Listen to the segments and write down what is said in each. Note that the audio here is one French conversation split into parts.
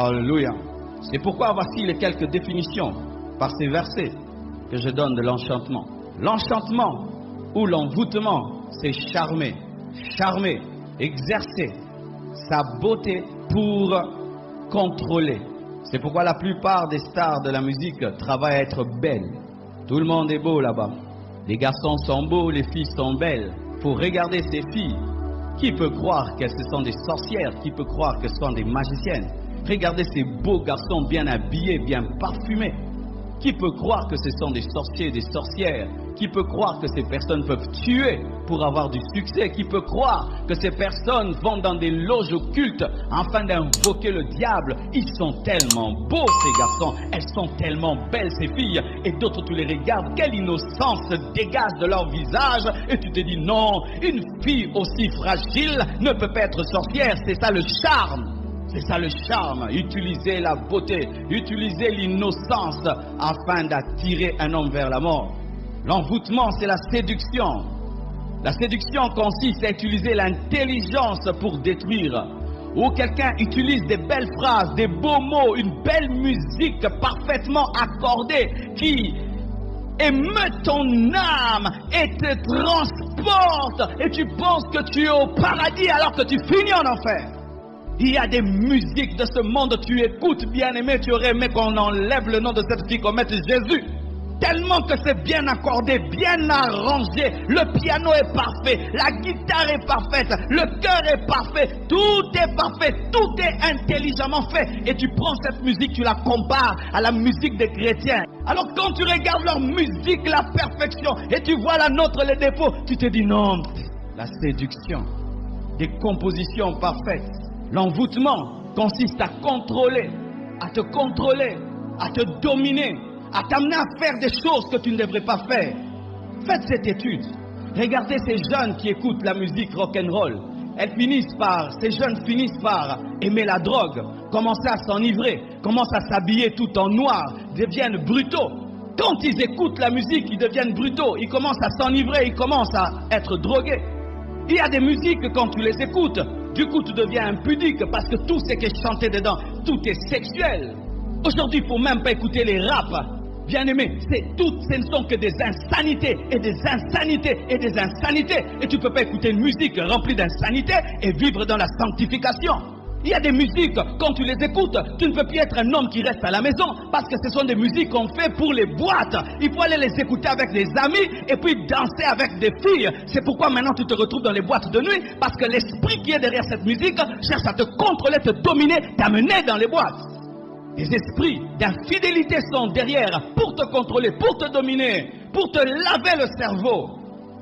Alléluia. C'est pourquoi voici les quelques définitions par ces versets que je donne de l'enchantement. L'enchantement ou l'envoûtement, c'est charmer, exercer sa beauté pour contrôler. C'est pourquoi la plupart des stars de la musique travaillent à être belles. Tout le monde est beau là-bas. Les garçons sont beaux, les filles sont belles. Faut regarder ces filles. Qui peut croire qu'elles sont des sorcières? Qui peut croire qu'elles sont des magiciennes? Regardez ces beaux garçons bien habillés, bien parfumés. Qui peut croire que ce sont des sorciers, des sorcières? Qui peut croire que ces personnes peuvent tuer pour avoir du succès? Qui peut croire que ces personnes vont dans des loges occultes afin d'invoquer le diable? Ils sont tellement beaux ces garçons, elles sont tellement belles ces filles, et d'autres tu les regardes, quelle innocence dégage de leur visage, et tu te dis non, une fille aussi fragile ne peut pas être sorcière. C'est ça le charme. C'est ça le charme, utiliser la beauté, utiliser l'innocence afin d'attirer un homme vers la mort. L'envoûtement, c'est la séduction. La séduction consiste à utiliser l'intelligence pour détruire. Ou quelqu'un utilise des belles phrases, des beaux mots, une belle musique parfaitement accordée qui émeut ton âme et te transporte. Et tu penses que tu es au paradis alors que tu finis en enfer. Il y a des musiques de ce monde, tu écoutes, bien-aimé, tu aurais aimé qu'on enlève le nom de cette fille, qu'on mette Jésus. Tellement que c'est bien accordé, bien arrangé, le piano est parfait, la guitare est parfaite, le cœur est parfait, tout est parfait, tout est intelligemment fait. Et tu prends cette musique, tu la compares à la musique des chrétiens. Alors quand tu regardes leur musique, la perfection, et tu vois la nôtre, les défauts, tu te dis non, la séduction, des compositions parfaites. L'envoûtement consiste à contrôler, à te contrôler, à te dominer, à t'amener à faire des choses que tu ne devrais pas faire. Faites cette étude. Regardez ces jeunes qui écoutent la musique rock'n'roll. Ces jeunes finissent par aimer la drogue, commencer à s'enivrer, commencent à s'habiller tout en noir, deviennent brutaux. Quand ils écoutent la musique, ils deviennent brutaux, ils commencent à s'enivrer, ils commencent à être drogués. Il y a des musiques, quand tu les écoutes, du coup tu deviens impudique parce que tout ce qui est chanté dedans, tout est sexuel. Aujourd'hui, il ne faut même pas écouter les raps. Bien-aimé, ce ne sont que des insanités et des insanités et des insanités. Et tu ne peux pas écouter une musique remplie d'insanité et vivre dans la sanctification. Il y a des musiques, quand tu les écoutes, tu ne peux plus être un homme qui reste à la maison parce que ce sont des musiques qu'on fait pour les boîtes. Il faut aller les écouter avec des amis et puis danser avec des filles. C'est pourquoi maintenant tu te retrouves dans les boîtes de nuit parce que l'esprit qui est derrière cette musique cherche à te contrôler, te dominer, t'amener dans les boîtes. Les esprits d'infidélité sont derrière pour te contrôler, pour te dominer, pour te laver le cerveau.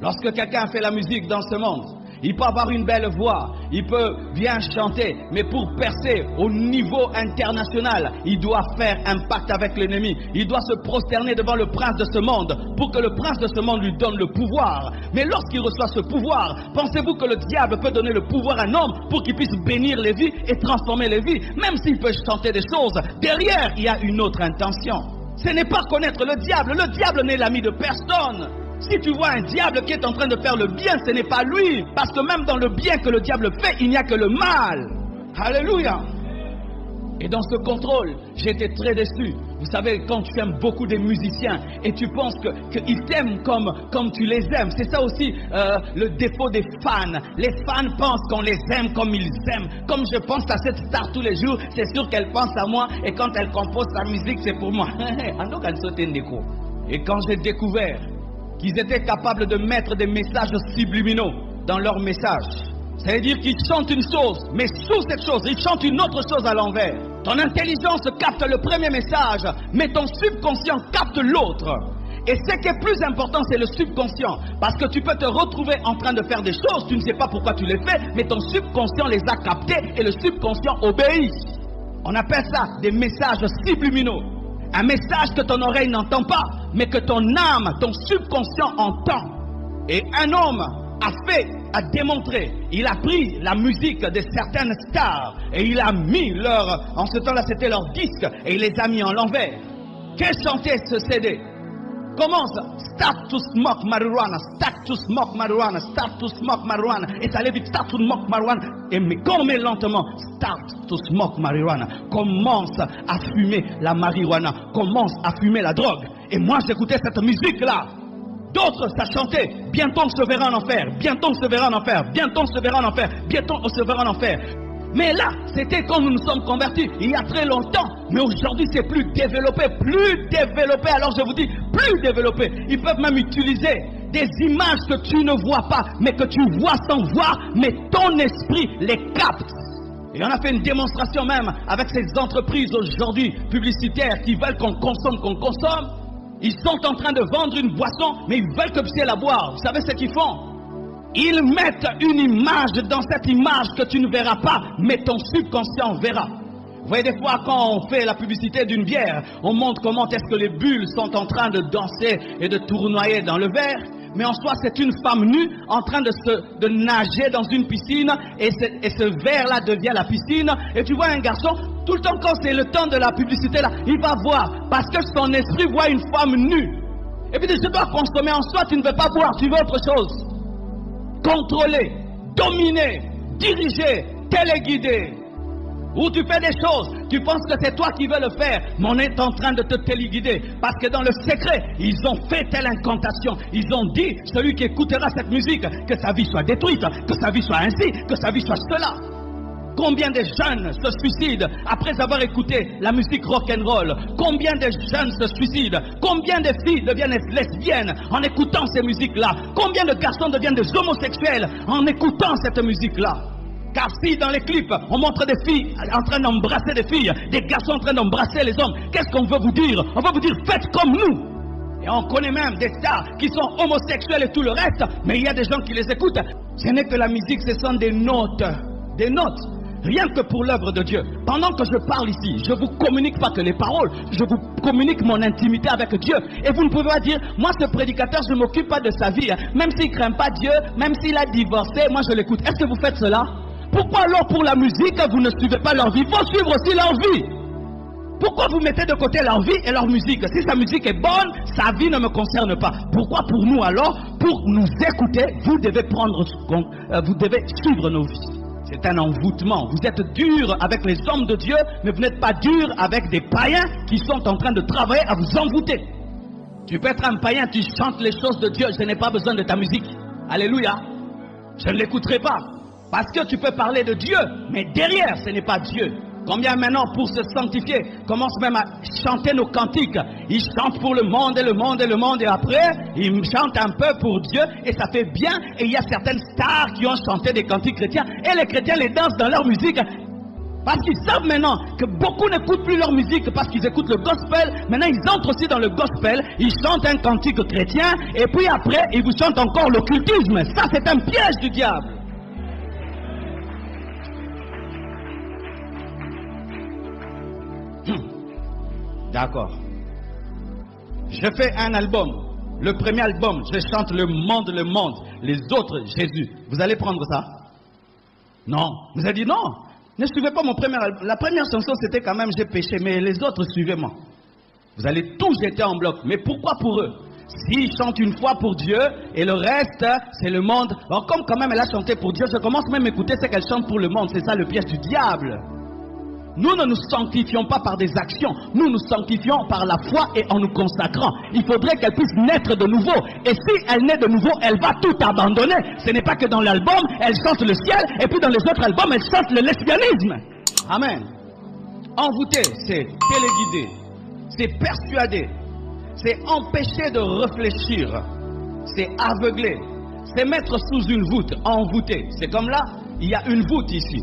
Lorsque quelqu'un fait la musique dans ce monde, il peut avoir une belle voix, il peut bien chanter, mais pour percer au niveau international, il doit faire un pacte avec l'ennemi. Il doit se prosterner devant le prince de ce monde pour que le prince de ce monde lui donne le pouvoir. Mais lorsqu'il reçoit ce pouvoir, pensez-vous que le diable peut donner le pouvoir à un homme pour qu'il puisse bénir les vies et transformer les vies? Même s'il peut chanter des choses, derrière il y a une autre intention. Ce n'est pas connaître le diable n'est l'ami de personne. Si tu vois un diable qui est en train de faire le bien, ce n'est pas lui. Parce que même dans le bien que le diable fait, il n'y a que le mal. Alléluia. Et dans ce contrôle, j'étais très déçu. Vous savez, quand tu aimes beaucoup des musiciens et tu penses qu'ils t'aiment comme tu les aimes, c'est ça aussi le défaut des fans. Les fans pensent qu'on les aime comme ils aiment. Comme je pense à cette star tous les jours, c'est sûr qu'elle pense à moi et quand elle compose sa musique, c'est pour moi. Et quand j'ai découvert qu'ils étaient capables de mettre des messages subliminaux dans leurs messages. Ça veut dire qu'ils chantent une chose, mais sous cette chose, ils chantent une autre chose à l'envers. Ton intelligence capte le premier message, mais ton subconscient capte l'autre. Et ce qui est plus important, c'est le subconscient. Parce que tu peux te retrouver en train de faire des choses, tu ne sais pas pourquoi tu les fais, mais ton subconscient les a captés et le subconscient obéit. On appelle ça des messages subliminaux. Un message que ton oreille n'entend pas, mais que ton âme, ton subconscient entend. Et un homme a démontré, il a pris la musique de certaines stars et il a mis en ce temps-là c'était leur disque et il les a mis en l'envers. Qu'est-ce chantait ce CD? Commence, start to smoke marijuana, start to smoke marijuana, start to smoke marijuana. Et ça allait vite, start to smoke marijuana. Et mais lentement, start to smoke marijuana. Commence à fumer la marijuana, commence à fumer la drogue. Et moi j'écoutais cette musique-là. D'autres, ça chantait, bientôt on se verra en enfer, bientôt on se verra en enfer, bientôt on se verra en enfer, bientôt on se verra en enfer. Mais là, c'était quand nous nous sommes convertis, il y a très longtemps. Mais aujourd'hui, c'est plus développé. Alors je vous dis, plus développé. Ils peuvent même utiliser des images que tu ne vois pas, mais que tu vois sans voir, mais ton esprit les capte. Et on a fait une démonstration même avec ces entreprises aujourd'hui publicitaires qui veulent qu'on consomme. Ils sont en train de vendre une boisson, mais ils veulent que tu puisses la boire. Vous savez ce qu'ils font? Ils mettent une image dans cette image que tu ne verras pas, mais ton subconscient verra. Vous voyez des fois quand on fait la publicité d'une bière, on montre comment est-ce que les bulles sont en train de danser et de tournoyer dans le verre. Mais en soi, c'est une femme nue en train de nager dans une piscine et ce verre-là devient la piscine. Et tu vois un garçon, tout le temps quand c'est le temps de la publicité, là, il va voir parce que son esprit voit une femme nue. Et puis je dois consommer en soi, tu ne veux pas boire, tu veux autre chose. Contrôler, dominer, diriger, téléguider. Ou tu fais des choses, tu penses que c'est toi qui veux le faire, mais on est en train de te téléguider. Parce que dans le secret, ils ont fait telle incantation. Ils ont dit, celui qui écoutera cette musique, que sa vie soit détruite, que sa vie soit ainsi, que sa vie soit cela. Combien de jeunes se suicident après avoir écouté la musique rock'n'roll? Combien de jeunes se suicident? Combien de filles deviennent lesbiennes en écoutant ces musiques-là? Combien de garçons deviennent des homosexuels en écoutant cette musique-là? Car si dans les clips, on montre des filles en train d'embrasser des filles, des garçons en train d'embrasser les hommes, qu'est-ce qu'on veut vous dire? On veut vous dire, faites comme nous. Et on connaît même des stars qui sont homosexuels et tout le reste, mais il y a des gens qui les écoutent. Ce n'est que la musique, ce sont des notes. Des notes. Rien que pour l'œuvre de Dieu. Pendant que je parle ici, je ne vous communique pas que les paroles, je vous communique mon intimité avec Dieu. Et vous ne pouvez pas dire, moi ce prédicateur, je ne m'occupe pas de sa vie. Même s'il ne craint pas Dieu, même s'il a divorcé, moi je l'écoute. Est-ce que vous faites cela? Pourquoi alors pour la musique, vous ne suivez pas leur vie? Il faut suivre aussi leur vie. Pourquoi vous mettez de côté leur vie et leur musique? Si sa musique est bonne, sa vie ne me concerne pas. Pourquoi pour nous alors, pour nous écouter, vous devez vous devez suivre nos vies? C'est un envoûtement. Vous êtes dur avec les hommes de Dieu, mais vous n'êtes pas dur avec des païens qui sont en train de travailler à vous envoûter. Tu peux être un païen, tu chantes les choses de Dieu, je n'ai pas besoin de ta musique. Alléluia. Je ne l'écouterai pas. Parce que tu peux parler de Dieu, mais derrière, ce n'est pas Dieu. Combien maintenant, pour se sanctifier, commencent même à chanter nos cantiques. Ils chantent pour le monde et le monde et le monde, et après, ils chantent un peu pour Dieu, et ça fait bien. Et il y a certaines stars qui ont chanté des cantiques chrétiens, et les chrétiens les dansent dans leur musique. Parce qu'ils savent maintenant que beaucoup n'écoutent plus leur musique parce qu'ils écoutent le gospel. Maintenant, ils entrent aussi dans le gospel, ils chantent un cantique chrétien, et puis après, ils vous chantent encore l'occultisme. Ça, c'est un piège du diable. D'accord. Je fais un album. Le premier album, je chante le monde. Les autres, Jésus. Vous allez prendre ça? Non. Vous avez dit non. Ne suivez pas mon premier album. La première chanson, c'était quand même j'ai péché, mais les autres, suivez-moi. Vous allez tous jeter en bloc. Mais pourquoi pour eux? S'ils chantent une fois pour Dieu et le reste, c'est le monde. Alors, comme quand même elle a chanté pour Dieu, je commence même à écouter ce qu'elle chante pour le monde. C'est ça le piège du diable. Nous ne nous sanctifions pas par des actions, nous nous sanctifions par la foi et en nous consacrant. Il faudrait qu'elle puisse naître de nouveau. Et si elle naît de nouveau, elle va tout abandonner. Ce n'est pas que dans l'album, elle chante le ciel, et puis dans les autres albums, elle chante le lesbianisme. Amen. Envoûter, c'est téléguider, c'est persuader, c'est empêcher de réfléchir, c'est aveugler, c'est mettre sous une voûte, envoûter. C'est comme là, il y a une voûte ici.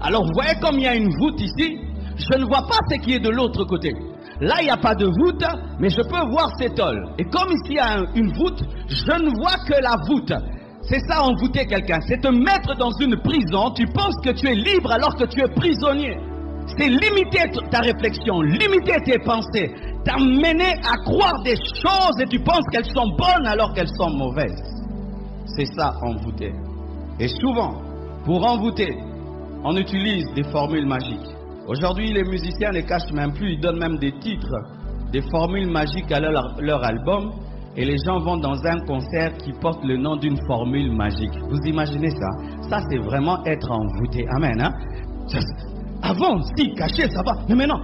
Alors vous voyez comme il y a une voûte ici, je ne vois pas ce qui est de l'autre côté. Là il n'y a pas de voûte, mais je peux voir ces tôles. Et comme ici il y a une voûte, je ne vois que la voûte. C'est ça envoûter quelqu'un, c'est te mettre dans une prison, tu penses que tu es libre alors que tu es prisonnier. C'est limiter ta réflexion, limiter tes pensées, t'amener à croire des choses et tu penses qu'elles sont bonnes alors qu'elles sont mauvaises. C'est ça envoûter. Et souvent, pour envoûter, on utilise des formules magiques. Aujourd'hui, les musiciens ne les cachent même plus, ils donnent même des titres, des formules magiques à leur album. et les gens vont dans un concert qui porte le nom d'une formule magique. Vous imaginez ça? Ça, c'est vraiment être envoûté. Amen. Hein? Avant, si, caché, ça va. Mais maintenant,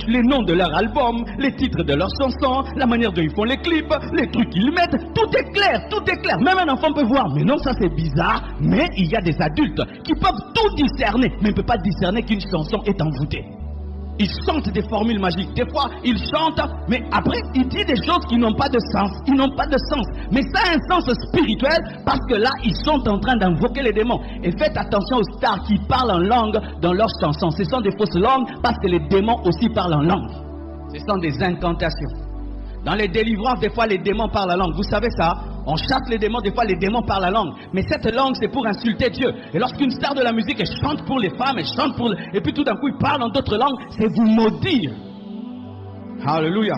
les noms de leur album, les titres de leurs chansons, la manière dont ils font les clips, les trucs qu'ils mettent, tout est clair, tout est clair. Même un enfant peut voir. Mais non, ça c'est bizarre. Mais il y a des adultes qui peuvent tout discerner, mais ne peuvent pas discerner qu'une chanson est envoûtée. Ils chantent des formules magiques. Des fois, ils chantent, mais après, ils disent des choses qui n'ont pas de sens. Ils n'ont pas de sens. Mais ça a un sens spirituel parce que là, ils sont en train d'invoquer les démons. Et faites attention aux stars qui parlent en langue dans leurs chansons. Ce sont des fausses langues parce que les démons aussi parlent en langue. Ce sont des incantations. Dans les délivrances, des fois, les démons parlent en langue. Vous savez ça? On chasse les démons, des fois les démons parlent la langue. Mais cette langue, c'est pour insulter Dieu. Et lorsqu'une star de la musique, elle chante pour les femmes, elle chante pour... Et puis tout d'un coup, il parle en d'autres langues, c'est vous maudire. Alléluia.